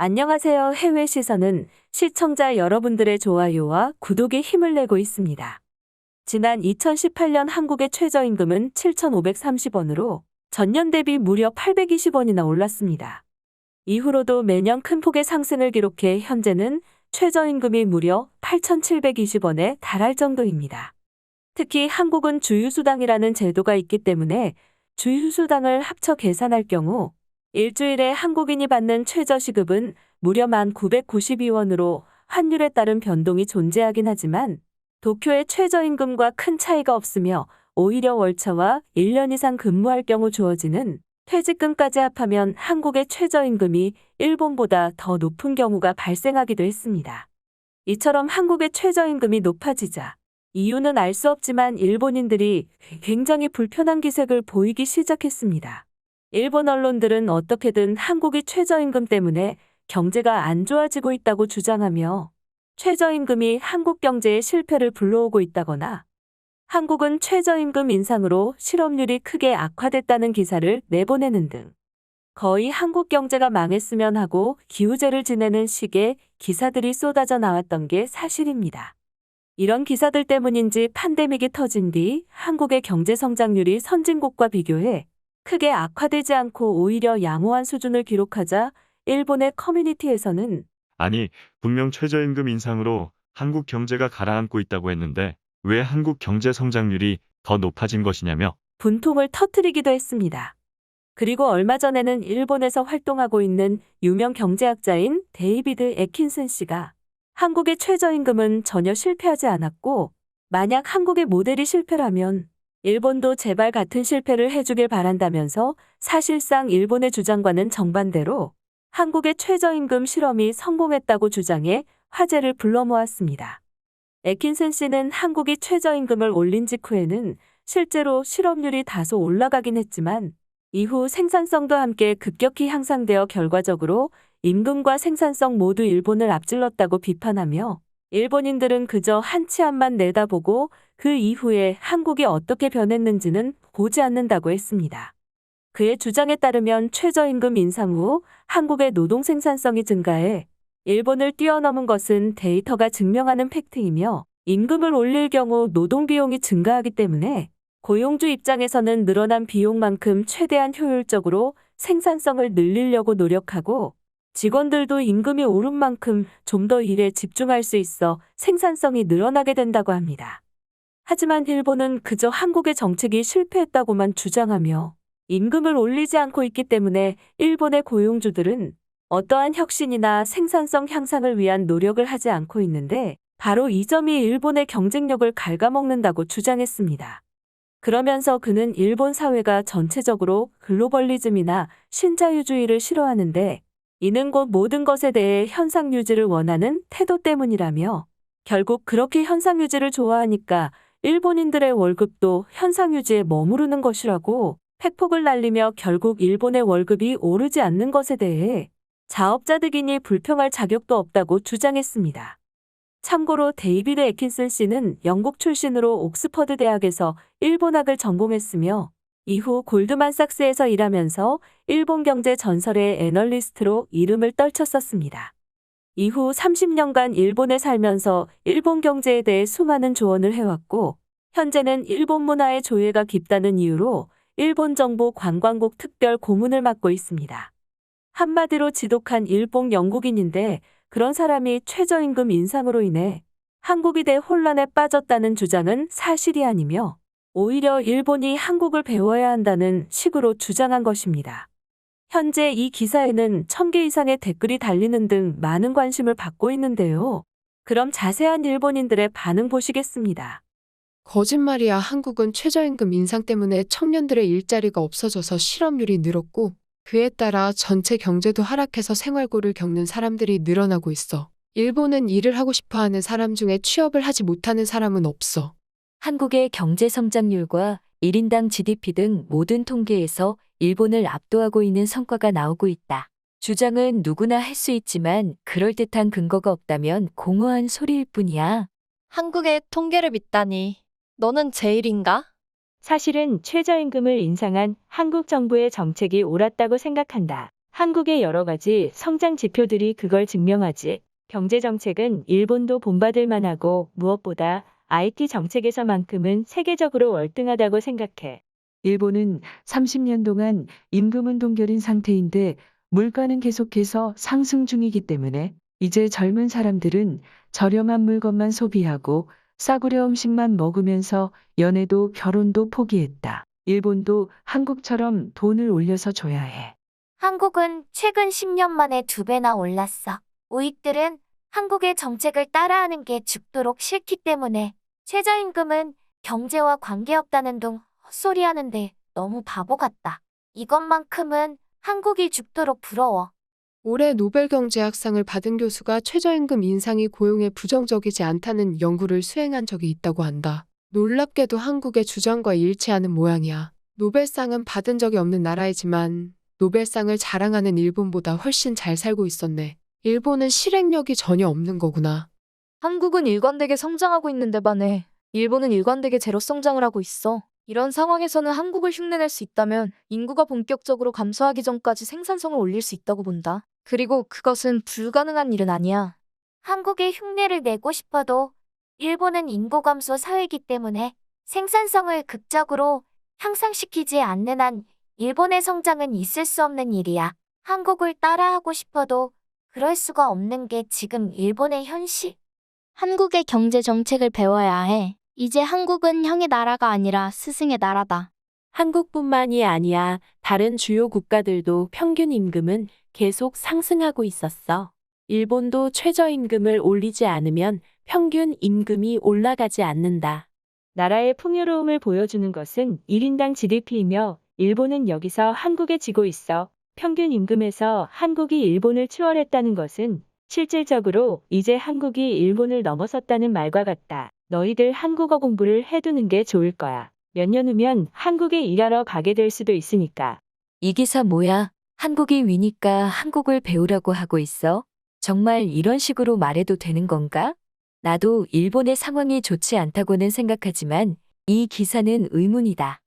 안녕하세요. 해외 시선은 시청자 여러분들의 좋아요와 구독에 힘을 내고 있습니다. 지난 2018년 한국의 최저임금은 7,530원으로 전년 대비 무려 820원이나 올랐습니다. 이후로도 매년 큰 폭의 상승을 기록해 현재는 최저임금이 무려 8,720원에 달할 정도입니다. 특히 한국은 주휴수당이라는 제도가 있기 때문에 주휴수당을 합쳐 계산할 경우 일주일에 한국인이 받는 최저시급은 무려 1,992원으로 환율에 따른 변동이 존재하긴 하지만 도쿄의 최저임금과 큰 차이가 없으며 오히려 월차와 1년 이상 근무할 경우 주어지는 퇴직금까지 합하면 한국의 최저임금이 일본보다 더 높은 경우가 발생하기도 했습니다. 이처럼 한국의 최저임금이 높아지자 이유는 알 수 없지만 일본인들이 굉장히 불편한 기색을 보이기 시작했습니다. 일본 언론들은 어떻게든 한국이 최저임금 때문에 경제가 안 좋아지고 있다고 주장하며 최저임금이 한국 경제의 실패를 불러오고 있다거나 한국은 최저임금 인상으로 실업률이 크게 악화됐다는 기사를 내보내는 등 거의 한국 경제가 망했으면 하고 기우제를 지내는 식의 기사들이 쏟아져 나왔던 게 사실입니다. 이런 기사들 때문인지 팬데믹이 터진 뒤 한국의 경제 성장률이 선진국과 비교해 크게 악화되지 않고 오히려 양호한 수준을 기록하자 일본의 커뮤니티에서는 아니, 분명 최저임금 인상으로 한국 경제가 가라앉고 있다고 했는데 왜 한국 경제 성장률이 더 높아진 것이냐며 분통을 터뜨리기도 했습니다. 그리고 얼마 전에는 일본에서 활동하고 있는 유명 경제학자인 데이비드 애킨슨 씨가 한국의 최저임금은 전혀 실패하지 않았고 만약 한국의 모델이 실패라면 일본도 제발 같은 실패를 해주길 바란다면서 사실상 일본의 주장과는 정반대로 한국의 최저임금 실험이 성공했다고 주장해 화제를 불러 모았습니다. 애킨슨 씨는 한국이 최저임금을 올린 직후에는 실제로 실업률이 다소 올라가긴 했지만 이후 생산성도 함께 급격히 향상되어 결과적으로 임금과 생산성 모두 일본을 앞질렀다고 비판하며 일본인들은 그저 한 치 앞만 내다보고 그 이후에 한국이 어떻게 변했는지는 보지 않는다고 했습니다. 그의 주장에 따르면 최저임금 인상 후 한국의 노동 생산성이 증가해 일본을 뛰어넘은 것은 데이터가 증명하는 팩트이며 임금을 올릴 경우 노동 비용이 증가하기 때문에 고용주 입장에서는 늘어난 비용만큼 최대한 효율적으로 생산성을 늘리려고 노력하고 직원들도 임금이 오른 만큼 좀 더 일에 집중할 수 있어 생산성이 늘어나게 된다고 합니다. 하지만 일본은 그저 한국의 정책이 실패했다고만 주장하며 임금을 올리지 않고 있기 때문에 일본의 고용주들은 어떠한 혁신이나 생산성 향상을 위한 노력을 하지 않고 있는데 바로 이 점이 일본의 경쟁력을 갉아먹는다고 주장했습니다. 그러면서 그는 일본 사회가 전체적으로 글로벌리즘이나 신자유주의를 싫어하는데 이는 곧 모든 것에 대해 현상 유지를 원하는 태도 때문이라며 결국 그렇게 현상 유지를 좋아하니까 일본인들의 월급도 현상 유지에 머무르는 것이라고 팩폭을 날리며 결국 일본의 월급이 오르지 않는 것에 대해 자업자득이니 불평할 자격도 없다고 주장했습니다. 참고로 데이비드 애킨슨 씨는 영국 출신으로 옥스퍼드 대학에서 일본학을 전공했으며 이후 골드만삭스에서 일하면서 일본 경제 전설의 애널리스트로 이름을 떨쳤었습니다. 이후 30년간 일본에 살면서 일본 경제에 대해 수많은 조언을 해왔고 현재는 일본 문화의 조예가 깊다는 이유로 일본 정부 관광국 특별 고문을 맡고 있습니다. 한마디로 지독한 일본 영국인인데 그런 사람이 최저임금 인상으로 인해 한국이 대혼란에 빠졌다는 주장은 사실이 아니며 오히려 일본이 한국을 배워야 한다는 식으로 주장한 것입니다. 현재 이 기사에는 1,000개 이상의 댓글이 달리는 등 많은 관심을 받고 있는데요. 그럼 자세한 일본인들의 반응 보시겠습니다. 거짓말이야. 한국은 최저임금 인상 때문에 청년들의 일자리가 없어져서 실업률이 늘었고 그에 따라 전체 경제도 하락해서 생활고를 겪는 사람들이 늘어나고 있어. 일본은 일을 하고 싶어하는 사람 중에 취업을 하지 못하는 사람은 없어. 한국의 경제 성장률과 1인당 GDP 등 모든 통계에서 일본을 압도하고 있는 성과가 나오고 있다. 주장은 누구나 할 수 있지만 그럴듯한 근거가 없다면 공허한 소리일 뿐이야. 한국의 통계를 믿다니. 너는 제일인가? 사실은 최저임금을 인상한 한국 정부의 정책이 옳았다고 생각한다. 한국의 여러 가지 성장 지표들이 그걸 증명하지. 경제 정책은 일본도 본받을 만하고 무엇보다 IT 정책에서만큼은 세계적으로 월등하다고 생각해. 일본은 30년 동안 임금은 동결인 상태인데 물가는 계속해서 상승 중이기 때문에 이제 젊은 사람들은 저렴한 물건만 소비하고 싸구려 음식만 먹으면서 연애도 결혼도 포기했다. 일본도 한국처럼 돈을 올려서 줘야 해. 한국은 최근 10년 만에 2배나 올랐어. 우익들은 한국의 정책을 따라하는 게 죽도록 싫기 때문에 최저임금은 경제와 관계없다는 둥 헛소리 하는데 너무 바보 같다. 이것만큼은 한국이 죽도록 부러워. 올해 노벨 경제학상을 받은 교수가 최저임금 인상이 고용에 부정적이지 않다는 연구를 수행한 적이 있다고 한다. 놀랍게도 한국의 주장과 일치하는 모양이야. 노벨상은 받은 적이 없는 나라이지만 노벨상을 자랑하는 일본보다 훨씬 잘 살고 있었네. 일본은 실행력이 전혀 없는 거구나. 한국은 일관되게 성장하고 있는데 반해 일본은 일관되게 제로 성장을 하고 있어. 이런 상황에서는 한국을 흉내낼 수 있다면 인구가 본격적으로 감소하기 전까지 생산성을 올릴 수 있다고 본다. 그리고 그것은 불가능한 일은 아니야. 한국의 흉내를 내고 싶어도 일본은 인구 감소 사회이기 때문에 생산성을 극적으로 향상시키지 않는 한 일본의 성장은 있을 수 없는 일이야. 한국을 따라하고 싶어도 그럴 수가 없는 게 지금 일본의 현실. 한국의 경제 정책을 배워야 해. 이제 한국은 형의 나라가 아니라 스승의 나라다. 한국뿐만이 아니야. 다른 주요 국가들도 평균 임금은 계속 상승하고 있었어. 일본도 최저임금을 올리지 않으면 평균 임금이 올라가지 않는다. 나라의 풍요로움을 보여주는 것은 1인당 GDP이며 일본은 여기서 한국에 지고 있어. 평균 임금에서 한국이 일본을 추월했다는 것은 실질적으로 이제 한국이 일본을 넘어섰다는 말과 같다. 너희들 한국어 공부를 해두는 게 좋을 거야. 몇 년 후면 한국에 일하러 가게 될 수도 있으니까. 이 기사 뭐야? 한국이 위니까 한국을 배우라고 하고 있어? 정말 이런 식으로 말해도 되는 건가? 나도 일본의 상황이 좋지 않다고는 생각하지만 이 기사는 의문이다.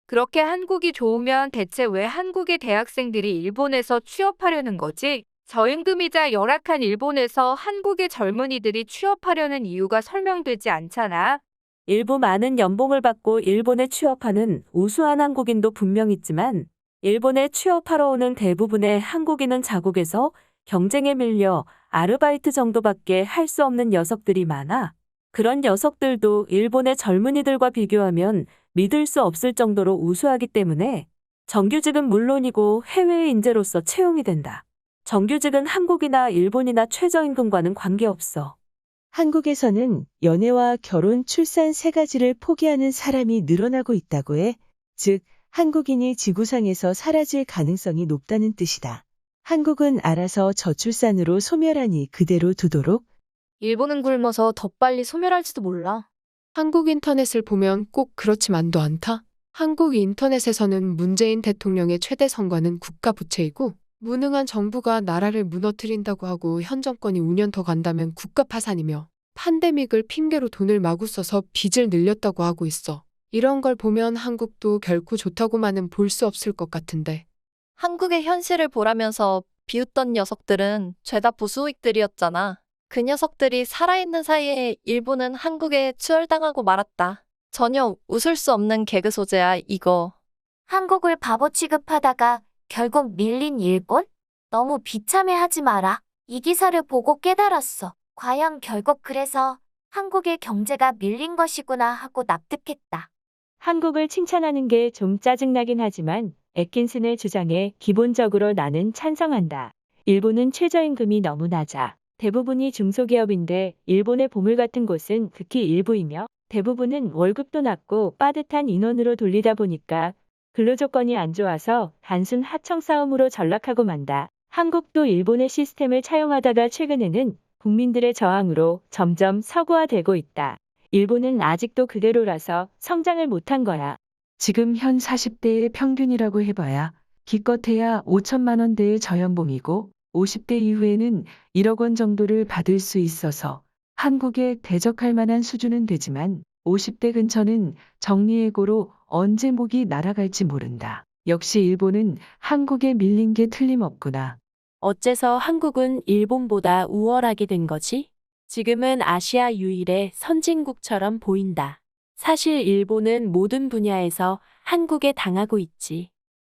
그렇게 한국이 좋으면 대체 왜 한국의 대학생들이 일본에서 취업하려는 거지? 저임금이자 열악한 일본에서 한국의 젊은이들이 취업하려는 이유가 설명되지 않잖아. 일부 많은 연봉을 받고 일본에 취업하는 우수한 한국인도 분명 있지만 일본에 취업하러 오는 대부분의 한국인은 자국에서 경쟁에 밀려 아르바이트 정도밖에 할 수 없는 녀석들이 많아. 그런 녀석들도 일본의 젊은이들과 비교하면 믿을 수 없을 정도로 우수하기 때문에 정규직은 물론이고 해외의 인재로서 채용이 된다. 정규직은 한국이나 일본이나 최저임금과는 관계없어. 한국에서는 연애와 결혼, 출산 세 가지를 포기하는 사람이 늘어나고 있다고 해. 즉, 한국인이 지구상에서 사라질 가능성이 높다는 뜻이다. 한국은 알아서 저출산으로 소멸하니 그대로 두도록. 일본은 굶어서 더 빨리 소멸할지도 몰라. 한국 인터넷을 보면 꼭 그렇지만도 않다. 한국 인터넷에서는 문재인 대통령의 최대 성과는 국가 부채이고 무능한 정부가 나라를 무너뜨린다고 하고 현 정권이 5년 더 간다면 국가 파산이며 팬데믹을 핑계로 돈을 마구 써서 빚을 늘렸다고 하고 있어. 이런 걸 보면 한국도 결코 좋다고만은 볼 수 없을 것 같은데. 한국의 현실을 보라면서 비웃던 녀석들은 죄다 보수익들이었잖아. 그 녀석들이 살아있는 사이에 일본은 한국에 추월당하고 말았다. 전혀 웃을 수 없는 개그 소재야, 이거. 한국을 바보 취급하다가 결국 밀린 일본? 너무 비참해하지 마라. 이 기사를 보고 깨달았어. 과연 결국 그래서 한국의 경제가 밀린 것이구나 하고 납득했다. 한국을 칭찬하는 게 좀 짜증나긴 하지만 애킨슨의 주장에 기본적으로 나는 찬성한다. 일본은 최저임금이 너무 낮아. 대부분이 중소기업인데 일본의 보물 같은 곳은 극히 일부이며 대부분은 월급도 낮고 빠듯한 인원으로 돌리다 보니까 근로조건이 안 좋아서 단순 하청 싸움으로 전락하고 만다. 한국도 일본의 시스템을 차용하다가 최근에는 국민들의 저항으로 점점 서구화되고 있다. 일본은 아직도 그대로라서 성장을 못한 거야. 지금 현 40대의 평균이라고 해봐야 기껏해야 5천만 원대의 저연봉이고 50대 이후에는 1억 원 정도를 받을 수 있어서 한국에 대적할 만한 수준은 되지만 50대 근처는 정리해고로 언제 목이 날아갈지 모른다. 역시 일본은 한국에 밀린 게 틀림없구나. 어째서 한국은 일본보다 우월하게 된 거지? 지금은 아시아 유일의 선진국처럼 보인다. 사실 일본은 모든 분야에서 한국에 당하고 있지.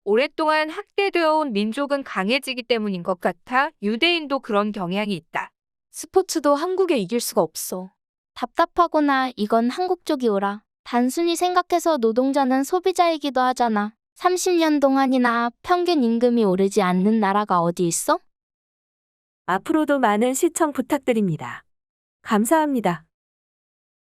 오랫동안 학대되어 온 민족은 강해지기 때문인 것 같아. 유대인도 그런 경향이 있다. 스포츠도 한국에 이길 수가 없어. 답답하구나. 이건 한국 쪽이 오라. 단순히 생각해서 노동자는 소비자이기도 하잖아. 30년 동안이나 평균 임금이 오르지 않는 나라가 어디 있어? 앞으로도 많은 시청 부탁드립니다. 감사합니다.